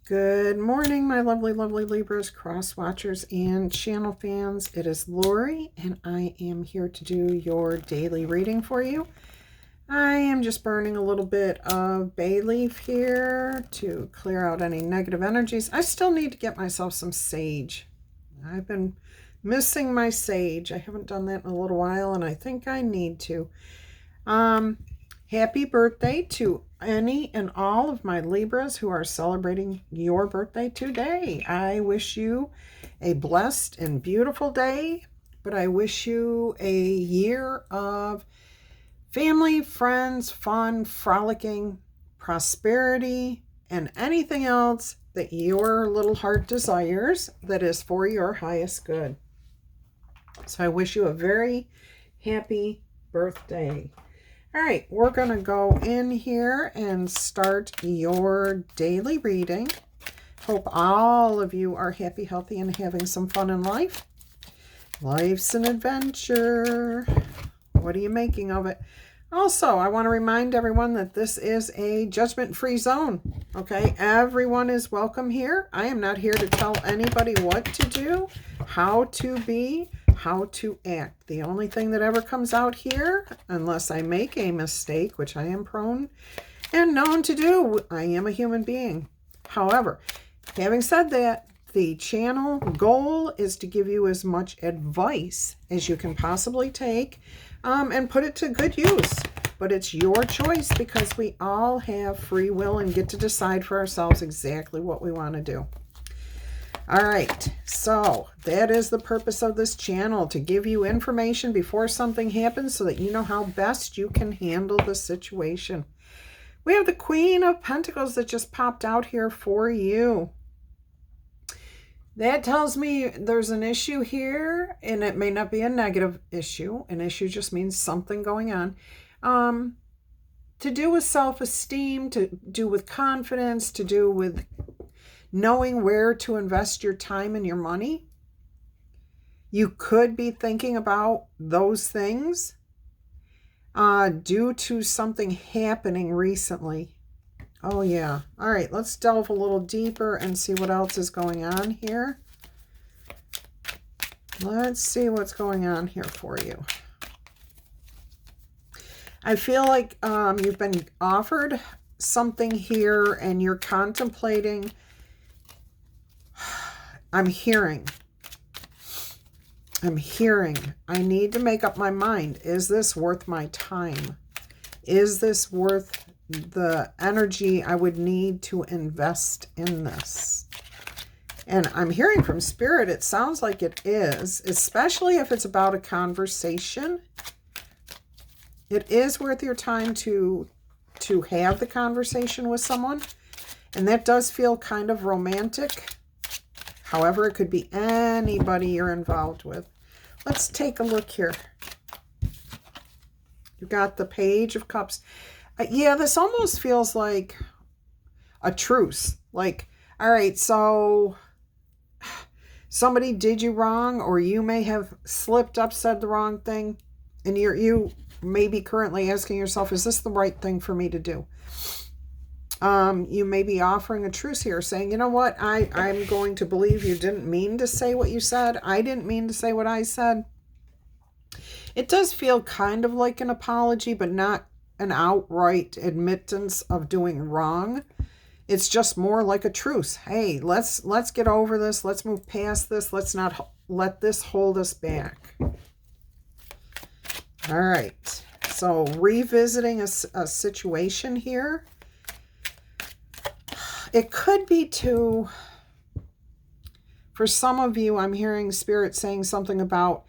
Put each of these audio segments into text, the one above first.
Good morning, my lovely, lovely Libras, cross watchers, and channel fans. It is Laurie, and I am here to do your daily reading for you. I am just burning a little bit of bay leaf here to clear out any negative energies. I still need to get myself some sage. I've been missing my sage. I haven't done that in a little while, and I think I need to. Happy birthday to any and all of my Libras who are celebrating your birthday today. I wish you a blessed and beautiful day, but I wish you a year of family, friends, fun, frolicking, prosperity, and anything else that your little heart desires that is for your highest good. So I wish you a very happy birthday. All right, we're going to go in here and start your daily reading. Hope all of you are happy, healthy, and having some fun in life. Life's an adventure. What are you making of it? Also, I want to remind everyone that this is a judgment-free zone, okay? Everyone is welcome here. I am not here to tell anybody what to do, how to be, how to act. The only thing that ever comes out here, unless I make a mistake, which I am prone and known to do, I am a human being. However, having said that, the channel goal is to give you as much advice as you can possibly take and put it to good use. But it's your choice because we all have free will and get to decide for ourselves exactly what we want to do. All right, so that is the purpose of this channel, to give you information before something happens so that you know how best you can handle the situation. We have the Queen of Pentacles that just popped out here for you. That tells me there's an issue here, and it may not be a negative issue. An issue just means something going on. To do with self-esteem, to do with confidence, to do with knowing where to invest your time and your money. You could be thinking about those things due to something happening recently. Oh, yeah. All right, let's delve a little deeper and see what else is going on here. Let's see what's going on here for you. I feel like you've been offered something here and you're contemplating. I'm hearing. I need to make up my mind. Is this worth my time? Is this worth the energy I would need to invest in this? And I'm hearing from Spirit, it sounds like it is, especially if it's about a conversation. It is worth your time to have the conversation with someone. And that does feel kind of romantic. However, it could be anybody you're involved with. Let's take a look here. You've got the Page of Cups. Yeah, this almost feels like a truce. Like, all right, so somebody did you wrong, or you may have slipped up, said the wrong thing, and you may be currently asking yourself, is this the right thing for me to do? You may be offering a truce here, saying, you know what, I'm going to believe you didn't mean to say what you said. I didn't mean to say what I said. It does feel kind of like an apology, but not an outright admittance of doing wrong. It's just more like a truce. Hey, let's get over this. Let's move past this. Let's not let this hold us back. All right. So revisiting a situation here. It could be for some of you, I'm hearing Spirit saying something about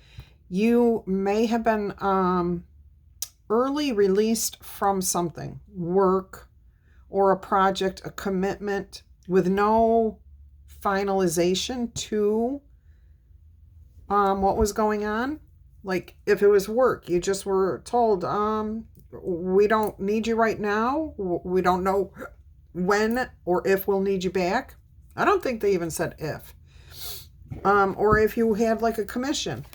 you may have been early released from something, work or a project, a commitment with no finalization to what was going on. Like if it was work, you just were told, we don't need you right now. We don't know when or if we'll need you back. I don't think they even said if. Or if you had like a commission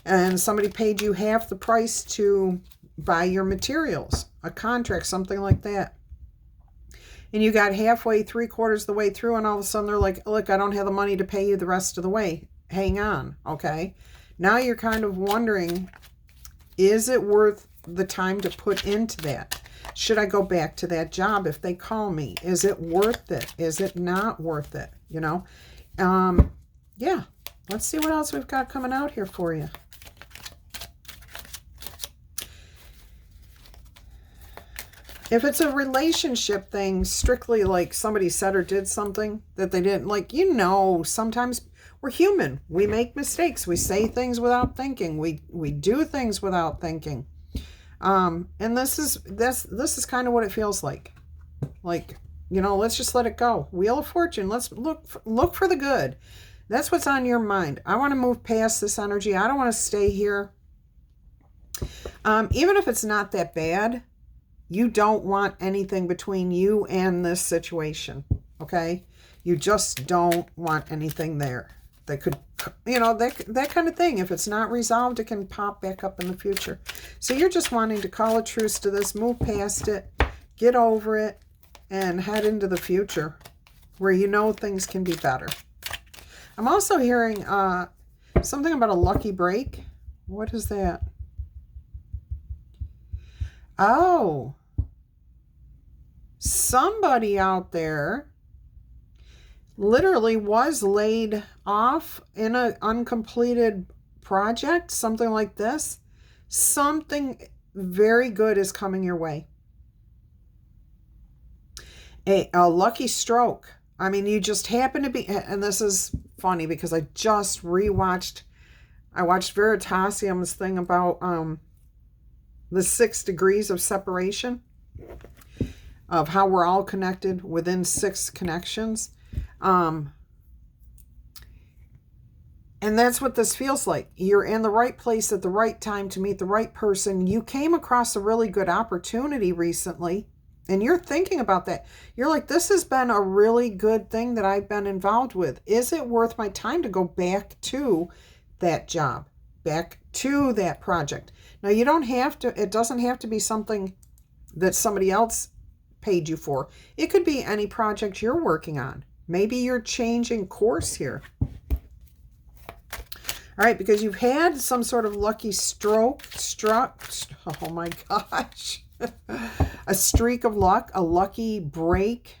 and somebody paid you half the price to buy your materials, a contract, something like that. and you got halfway, 3/4 of the way through, and all of a sudden they're like, look, I don't have the money to pay you the rest of the way. Hang on, okay? Now you're kind of wondering, is it worth the time to put into that? Should I go back to that job if they call me? Is it worth it? Is it not worth it? You know? Yeah. Let's see what else we've got coming out here for you. If it's a relationship thing, strictly like somebody said or did something that they didn't, like, you know, sometimes we're human. We make mistakes. We say things without thinking. We do things without thinking. And this is kind of what it feels like. Like, you know, let's just let it go. Wheel of Fortune. Let's look for the good. That's what's on your mind. I want to move past this energy. I don't want to stay here. Even if it's not that bad, you don't want anything between you and this situation, okay? You just don't want anything there. That could, you know, that kind of thing. If it's not resolved, it can pop back up in the future. So you're just wanting to call a truce to this, move past it, get over it, and head into the future where you know things can be better. I'm also hearing something about a lucky break. What is that? Oh, somebody out there literally was laid off in an uncompleted project, something like this. Something very good is coming your way. A lucky stroke. I mean, you just happen to be, and this is funny because I just rewatched, I watched Veritasium's thing about the 6 degrees of separation, of how we're all connected within 6 connections. And that's what this feels like. You're in the right place at the right time to meet the right person. You came across a really good opportunity recently, and you're thinking about that. You're like, this has been a really good thing that I've been involved with. Is it worth my time to go back to that job, back to that project? Now, you don't have to, it doesn't have to be something that somebody else paid you for. It could be any project you're working on. Maybe you're changing course here. All right, because you've had some sort of lucky oh my gosh, a streak of luck, a lucky break.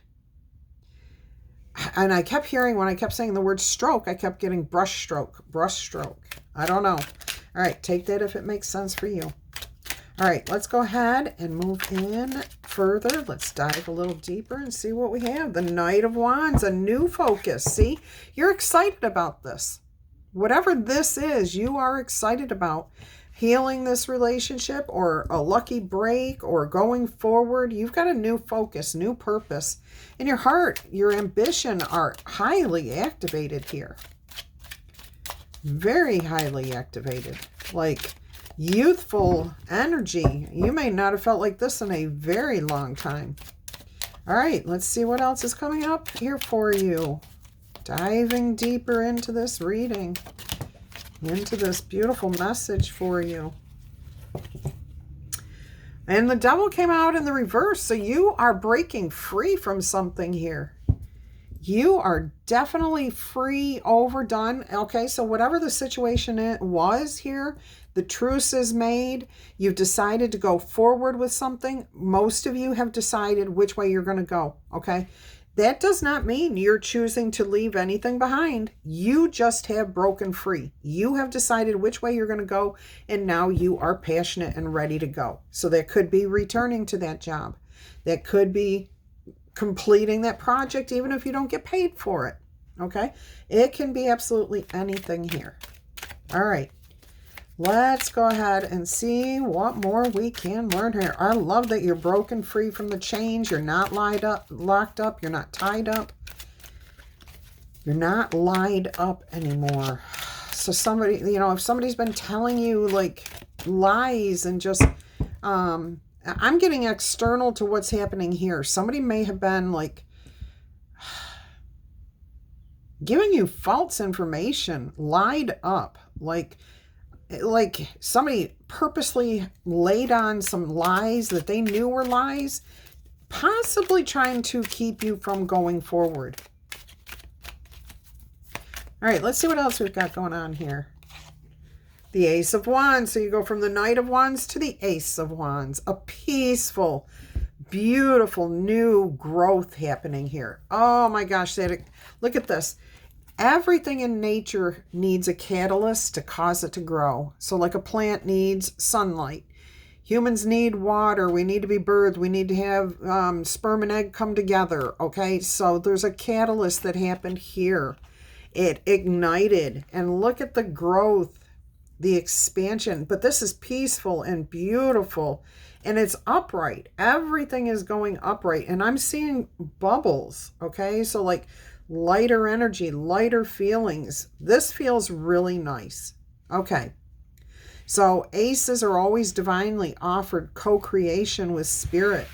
And I kept hearing, when I kept saying the word stroke, I kept getting brush stroke. I don't know. All right, take that if it makes sense for you. All right, let's go ahead and move in further. Let's dive a little deeper and see what we have. The Knight of Wands, a new focus. See, you're excited about this. Whatever this is, you are excited about healing this relationship or a lucky break or going forward. You've got a new focus, new purpose. In your heart, your ambition are highly activated here. Very highly activated. Like youthful energy. You may not have felt like this in a very long time. All right, let's see what else is coming up here for you. Diving deeper into this reading, into this beautiful message for you. And the Devil came out in the reverse, so you are breaking free from something here. You are definitely free, overdone. Okay, so whatever the situation was here, the truce is made. You've decided to go forward with something. Most of you have decided which way you're going to go, okay? That does not mean you're choosing to leave anything behind. You just have broken free. You have decided which way you're going to go, and now you are passionate and ready to go. So that could be returning to that job. That could be completing that project, even if you don't get paid for it. Okay? It can be absolutely anything here. All right. Let's go ahead and see what more we can learn here. I love that you're broken free from the chains. You're not locked up. You're not tied up. You're not lied up anymore. So somebody, you know, if somebody's been telling you like lies and just, I'm getting external to what's happening here. Somebody may have been like giving you false information, lied up, like somebody purposely laid on some lies that they knew were lies, possibly trying to keep you from going forward. All right, let's see what else we've got going on here. The Ace of Wands. So you go from the Knight of Wands to the Ace of Wands. A peaceful, beautiful new growth happening here. Oh my gosh, look at this. Everything in nature needs a catalyst to cause it to grow. So like a plant needs sunlight. Humans need water. We need to be birthed. We need to have sperm and egg come together. Okay, so there's a catalyst that happened here. It ignited. And look at the growth, the expansion. But this is peaceful and beautiful. And it's upright. Everything is going upright. And I'm seeing bubbles. Okay, so like lighter energy, lighter feelings. This feels really nice. Okay. So aces are always divinely offered co-creation with spirit,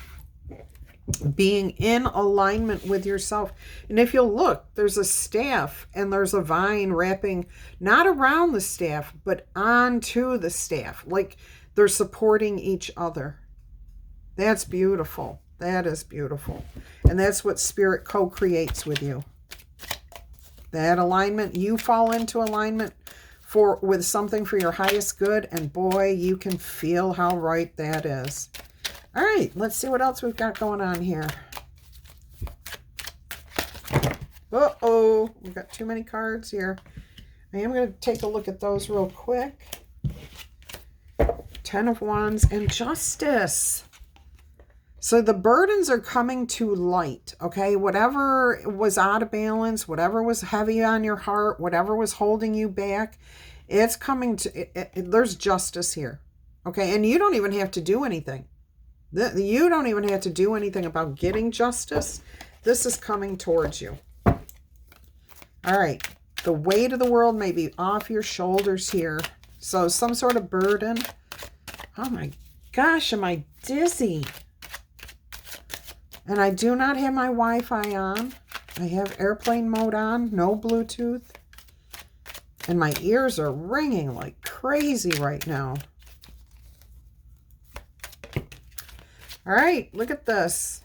being in alignment with yourself. And if you'll look, there's a staff and there's a vine wrapping not around the staff, but onto the staff. Like they're supporting each other. That's beautiful. That is beautiful. And that's what spirit co-creates with you. That alignment, you fall into alignment with something for your highest good, and boy, you can feel how right that is. All right, let's see what else we've got going on here. Uh-oh, we've got too many cards here. I am going to take a look at those real quick. 10 of Wands and Justice. So the burdens are coming to light, okay? Whatever was out of balance, whatever was heavy on your heart, whatever was holding you back, it's coming to, there's justice here, okay? And you don't even have to do anything. You don't even have to do anything about getting justice. This is coming towards you. All right. The weight of the world may be off your shoulders here. So some sort of burden. Oh my gosh, am I dizzy? And I do not have my Wi-Fi on. I have airplane mode on, no Bluetooth. And my ears are ringing like crazy right now. All right, look at this.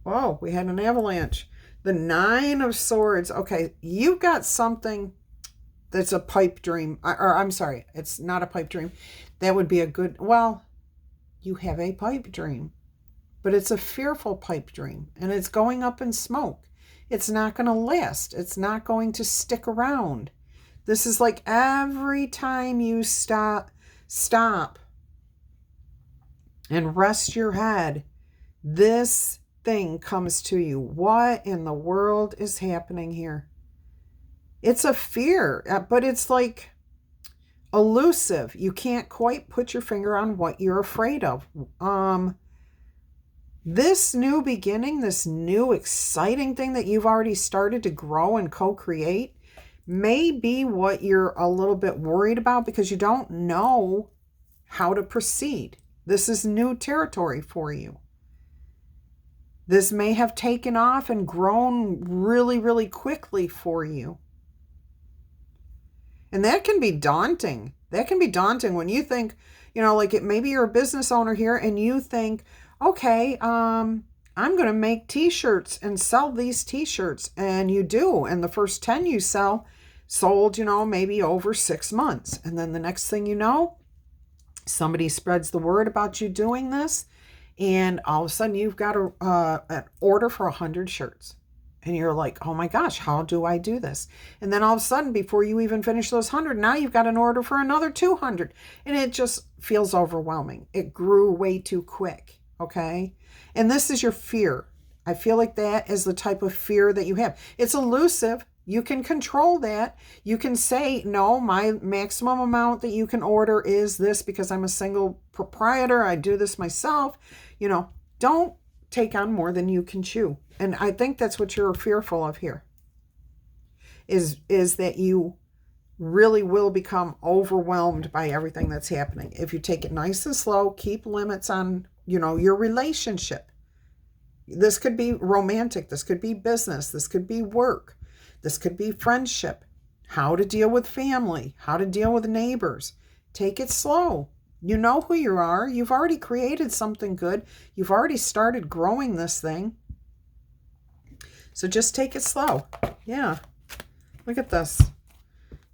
Whoa, we had an avalanche. The 9 of Swords. Okay, you've got something that's a pipe dream. Or I'm sorry, it's not a pipe dream. That would be a good, well, you have a pipe dream, but it's a fearful pipe dream, and it's going up in smoke. It's not going to last. It's not going to stick around. This is like every time you stop and rest your head, this thing comes to you. What in the world is happening here? It's a fear, but it's like elusive. You can't quite put your finger on what you're afraid of. This new beginning, this new exciting thing that you've already started to grow and co-create may be what you're a little bit worried about because you don't know how to proceed. This is new territory for you. This may have taken off and grown really, really quickly for you. And that can be daunting. That can be daunting when you think, you know, like maybe you're a business owner here and you think, okay, I'm going to make t-shirts and sell these t-shirts. And you do. And the first 10 you sold, you know, maybe over 6 months. And then the next thing you know, somebody spreads the word about you doing this. And all of a sudden you've got an order for 100 shirts. And you're like, oh my gosh, how do I do this? And then all of a sudden, before you even finish those 100, now you've got an order for another 200. And it just feels overwhelming. It grew way too quick, okay? And this is your fear. I feel like that is the type of fear that you have. It's elusive. You can control that. You can say, no, my maximum amount that you can order is this because I'm a single proprietor. I do this myself. You know, don't take on more than you can chew. And I think that's what you're fearful of here, is that you really will become overwhelmed by everything that's happening. If you take it nice and slow, keep limits on, you know, your relationship. This could be romantic. This could be business. This could be work. This could be friendship. How to deal with family. How to deal with neighbors. Take it slow. You know who you are. You've already created something good. You've already started growing this thing. So just take it slow. Yeah. Look at this.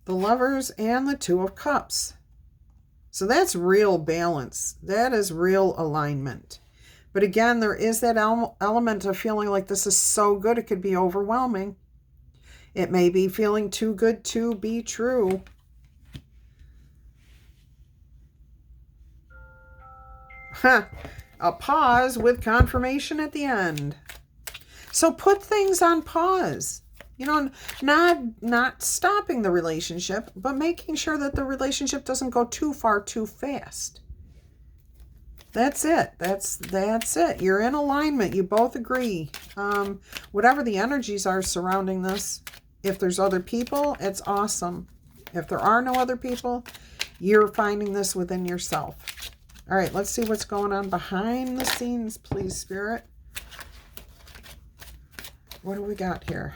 The Lovers and the Two of Cups. So that's real balance. That is real alignment. But again, there is that element of feeling like this is so good, it could be overwhelming. It may be feeling too good to be true. A pause with confirmation at the end. So put things on pause. You know, not stopping the relationship, but making sure that the relationship doesn't go too far too fast. That's it. That's it. You're in alignment. You both agree. Whatever the energies are surrounding this, if there's other people, it's awesome. If there are no other people, you're finding this within yourself. All right, let's see what's going on behind the scenes, please, Spirit. What do we got here?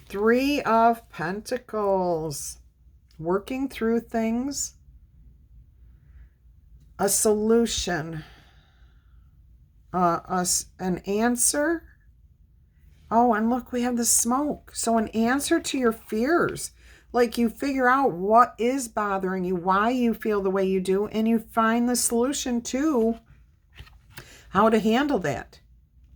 Three of Pentacles. Working through things. A solution. An answer. Oh, and look, we have the smoke. So an answer to your fears. Like you figure out what is bothering you, why you feel the way you do, and you find the solution to how to handle that.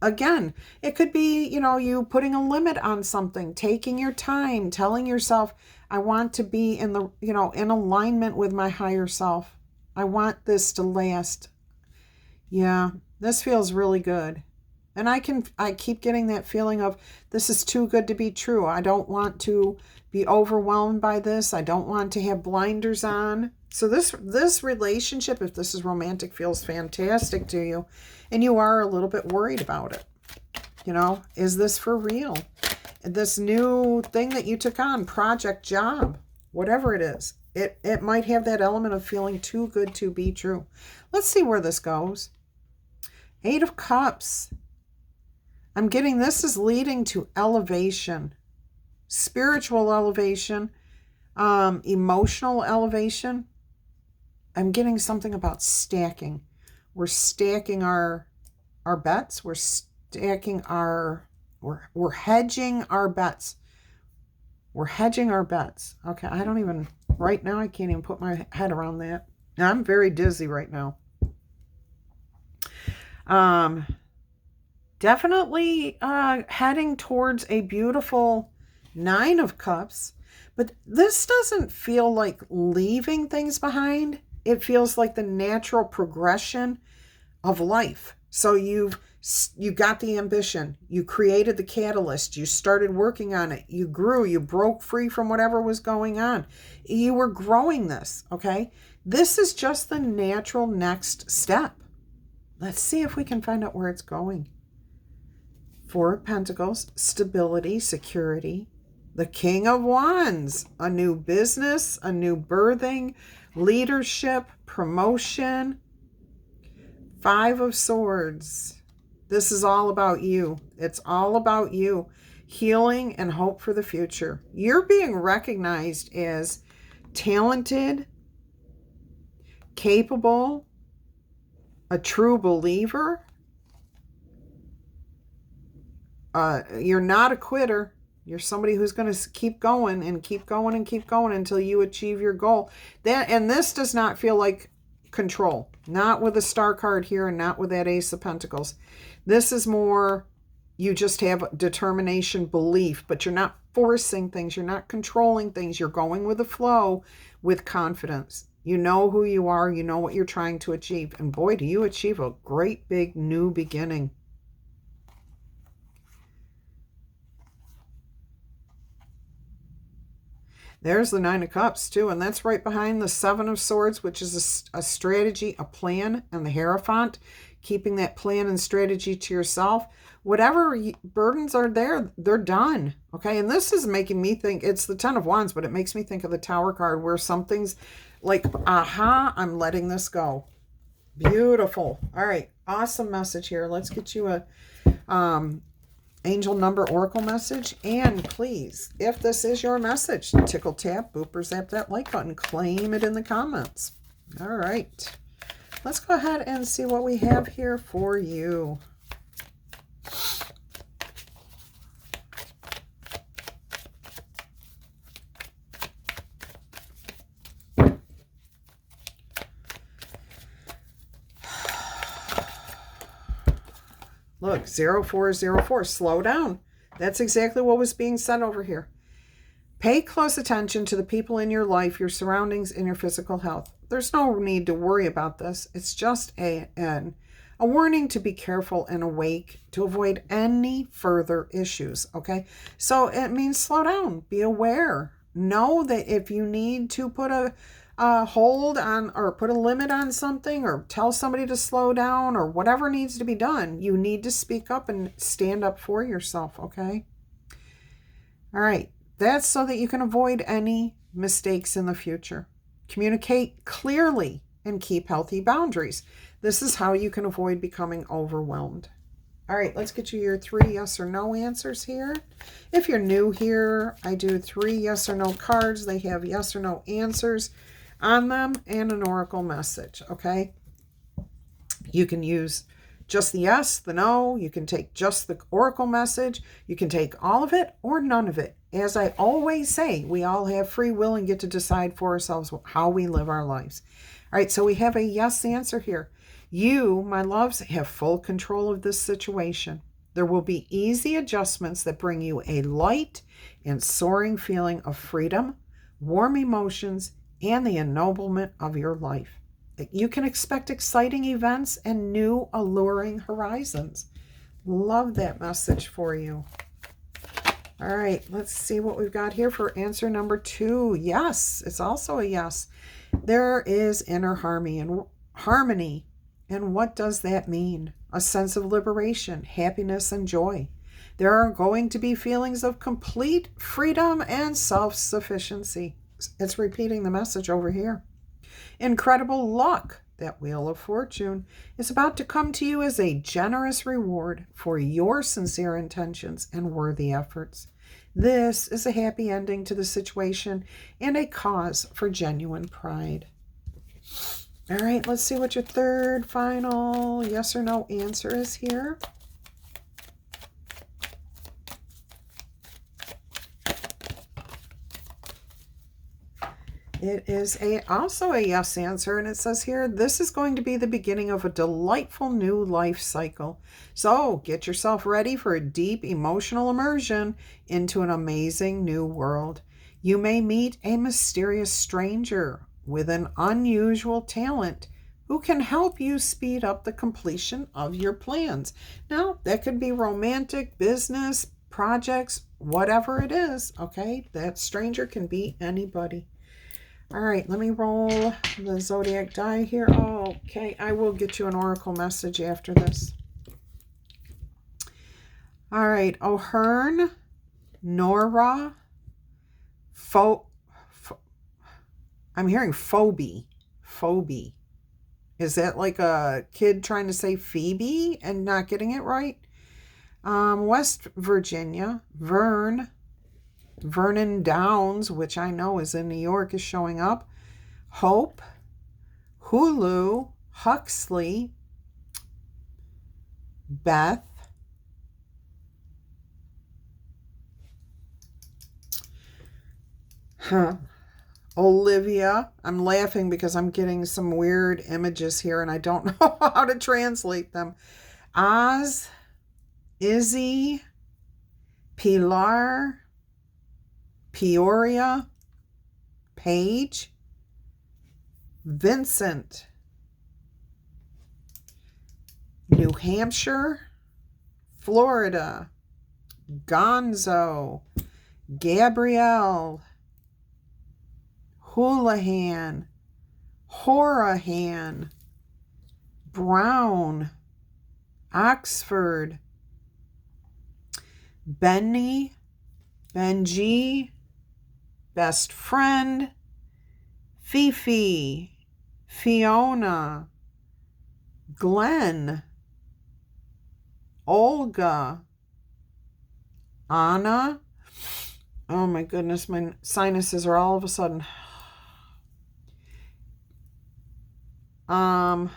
Again, it could be, you know, you putting a limit on something, taking your time, telling yourself, I want to be in the, you know, in alignment with my higher self. I want this to last. Yeah, this feels really good. And I keep getting that feeling of this is too good to be true. I don't want to be overwhelmed by this. I don't want to have blinders on. So this relationship, if this is romantic, feels fantastic to you. And you are a little bit worried about it. You know, is this for real? This new thing that you took on, project, job, whatever it is, it might have that element of feeling too good to be true. Let's see where this goes. 8 of Cups. I'm getting this is leading to elevation, spiritual elevation, emotional elevation. I'm getting something about stacking. We're stacking our bets. We're stacking we're hedging our bets. We're hedging our bets. Okay, right now I can't even put my head around that. I'm very dizzy right now. Definitely heading towards a beautiful 9 of Cups. But this doesn't feel like leaving things behind. It feels like the natural progression of life. So you got the ambition. You created the catalyst. You started working on it. You grew. You broke free from whatever was going on. You were growing this, okay? This is just the natural next step. Let's see if we can find out where it's going. 4 of Pentacles, stability, security. The King of Wands, a new business, a new birthing, leadership, promotion. 5 of Swords. This is all about you. It's all about you. Healing and hope for the future. You're being recognized as talented, capable, a true believer. You're not a quitter. You're somebody who's going to keep going and keep going and keep going until you achieve your goal. And this does not feel like control. Not with the Star card here and not with that Ace of Pentacles. This is more, you just have determination, belief, but you're not forcing things. You're not controlling things. You're going with the flow with confidence. You know who you are. You know what you're trying to achieve. And boy, do you achieve a great big new beginning. There's the 9 of Cups too, and that's right behind the 7 of Swords, which is a strategy, a plan, and the Hierophant, keeping that plan and strategy to yourself. Whatever burdens are there, they're done, okay? And this is making me think, it's the 10 of Wands, but it makes me think of the Tower card, where something's like, aha, I'm letting this go. Beautiful. All right, awesome message here. Let's get you a angel number oracle message. And please, if this is your message, tickle tap, booper zap that like button, claim it in the comments. All right. Let's go ahead and see what we have here for you. Look, 0404, slow down. That's exactly what was being said over here. Pay close attention to the people in your life, your surroundings, and your physical health. There's no need to worry about this. It's just a warning to be careful and awake to avoid any further issues, okay? So it means slow down. Be aware. Know that if you need to put a hold on or put a limit on something or tell somebody to slow down or whatever needs to be done, you need to speak up and stand up for yourself, okay? All right. That's so that you can avoid any mistakes in the future. Communicate clearly and keep healthy boundaries. This is how you can avoid becoming overwhelmed. All right, let's get you your 3 yes or no answers here. If you're new here, I do 3 yes or no cards. They have yes or no answers on them and an oracle message, okay? You can use just the yes, the no. You can take just the oracle message. You can take all of it or none of it. As I always say, we all have free will and get to decide for ourselves how we live our lives. All right, so we have a yes answer here. You, my loves, have full control of this situation. There will be easy adjustments that bring you a light and soaring feeling of freedom, warm emotions, and the ennoblement of your life. You can expect exciting events and new alluring horizons. Love that message for you. All right, let's see what we've got here for answer number 2. Yes, it's also a yes. There is inner harmony. And what does that mean? A sense of liberation, happiness, and joy. There are going to be feelings of complete freedom and self-sufficiency. It's repeating the message over here. Incredible luck, that Wheel of Fortune, is about to come to you as a generous reward for your sincere intentions and worthy efforts. This is a happy ending to the situation and a cause for genuine pride. All right, let's see what your third final yes or no answer is here. It is also a yes answer, and it says here, this is going to be the beginning of a delightful new life cycle. So get yourself ready for a deep emotional immersion into an amazing new world. You may meet a mysterious stranger with an unusual talent who can help you speed up the completion of your plans. Now, that could be romantic, business, projects, whatever it is, okay? That stranger can be anybody. All right, let me roll the zodiac die here. Okay, I will get you an oracle message after this. All right, O'Hearn, Nora, I'm hearing Phoebe. Phoebe. Is that like a kid trying to say Phoebe and not getting it right? West Virginia, Vernon Downs, which I know is in New York, is showing up. Hope, Hulu, Huxley, Beth, Olivia. I'm laughing because I'm getting some weird images here and I don't know how to translate them. Oz, Izzy, Pilar, Peoria, Paige, Vincent, New Hampshire, Florida, Gonzo, Gabrielle, Houlihan, Horahan, Brown, Oxford, Benny, Benji, Best Friend, Fifi, Fiona, Glenn, Olga, Anna. Oh my goodness, my sinuses are all of a sudden. Yeah,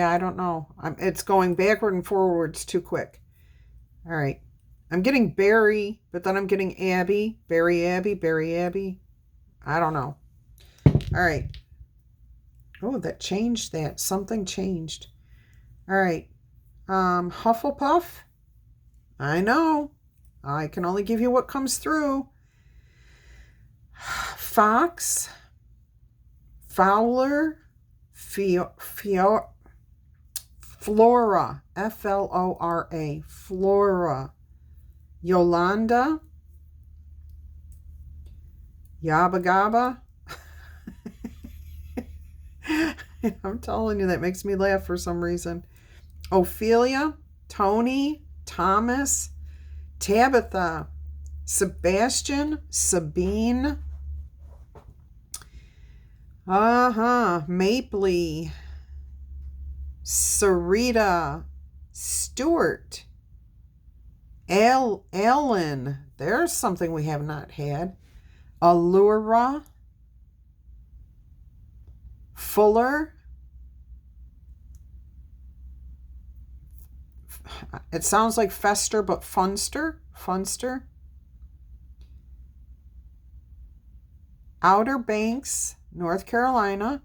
I don't know. It's going backward and forwards too quick. All right. I'm getting Barry, but then I'm getting Abby. Barry Abby, Barry Abby. I don't know. All right. Oh, that changed that. Something changed. All right. Hufflepuff. I know. I can only give you what comes through. Fox. Fowler. Flora. Flora. Flora. Yolanda. Yabba Gabba. I'm telling you, that makes me laugh for some reason. Ophelia, Tony, Thomas, Tabitha, Sebastian, Sabine, Mapley, Sarita, Stuart, Ellen. There's something we have not had. Allura, Fuller. It sounds like Fester, but Funster. Outer Banks, North Carolina.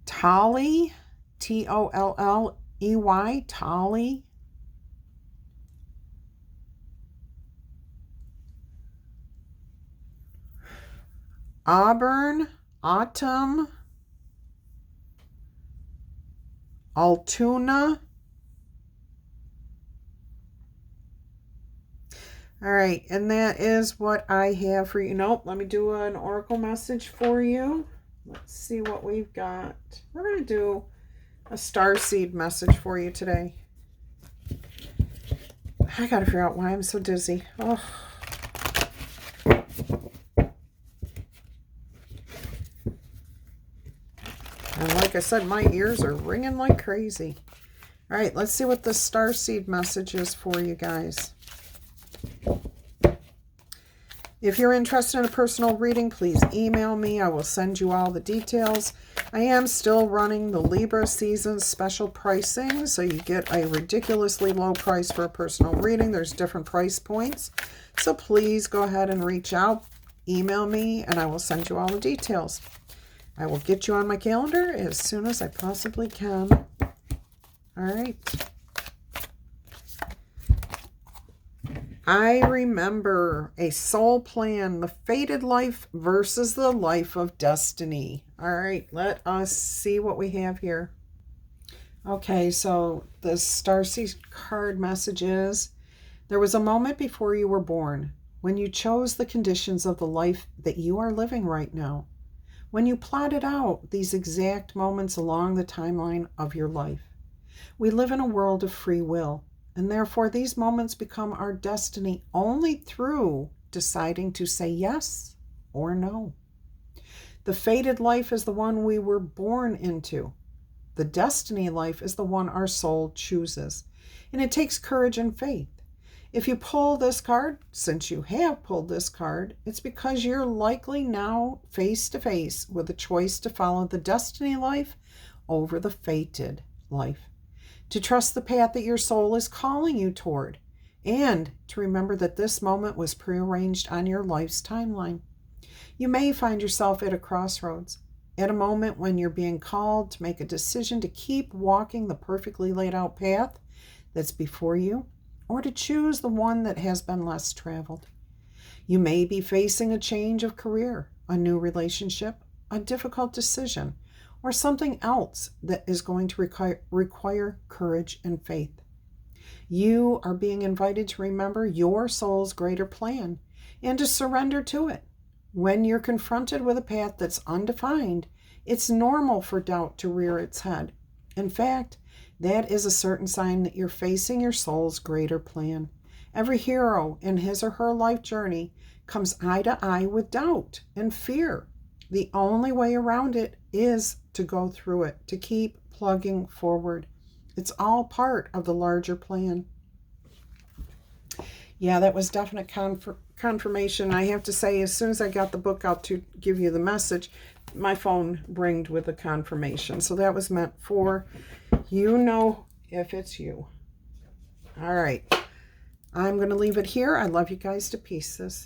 Tolly, Tolley, Tolly. Auburn, Autumn, Altoona. All right, and that is what I have for you. Nope, let me do an oracle message for you. Let's see what we've got. We're going to do a starseed message for you today. I got to figure out why I'm so dizzy. Oh. And like I said, my ears are ringing like crazy. All right, let's see what the starseed message is for you guys. If you're interested in a personal reading, please email me. I will send you all the details. I am still running the Libra season special pricing, so you get a ridiculously low price for a personal reading. There's different price points. So please go ahead and reach out, email me, and I will send you all the details. I will get you on my calendar as soon as I possibly can. All right. I remember a soul plan, the fated life versus the life of destiny. All right, let us see what we have here. Okay, so the Starseed card message is, there was a moment before you were born when you chose the conditions of the life that you are living right now. When you plotted out these exact moments along the timeline of your life. We live in a world of free will. And therefore, these moments become our destiny only through deciding to say yes or no. The fated life is the one we were born into. The destiny life is the one our soul chooses. And it takes courage and faith. If you pull this card, since you have pulled this card, it's because you're likely now face to face with a choice to follow the destiny life over the fated life. To trust the path that your soul is calling you toward, and to remember that this moment was prearranged on your life's timeline. You may find yourself at a crossroads, at a moment when you're being called to make a decision to keep walking the perfectly laid out path that's before you, or to choose the one that has been less traveled. You may be facing a change of career, a new relationship, a difficult decision, or something else that is going to require courage and faith. You are being invited to remember your soul's greater plan and to surrender to it. When you're confronted with a path that's undefined, it's normal for doubt to rear its head. In fact, that is a certain sign that you're facing your soul's greater plan. Every hero in his or her life journey comes eye to eye with doubt and fear. The only way around it is to go through it, to keep plugging forward. It's all part of the larger plan. Yeah, that was definite confirmation. I have to say, as soon as I got the book out to give you the message, my phone ringed with a confirmation. So that was meant for you know if it's you. All right. I'm going to leave it here. I love you guys to pieces.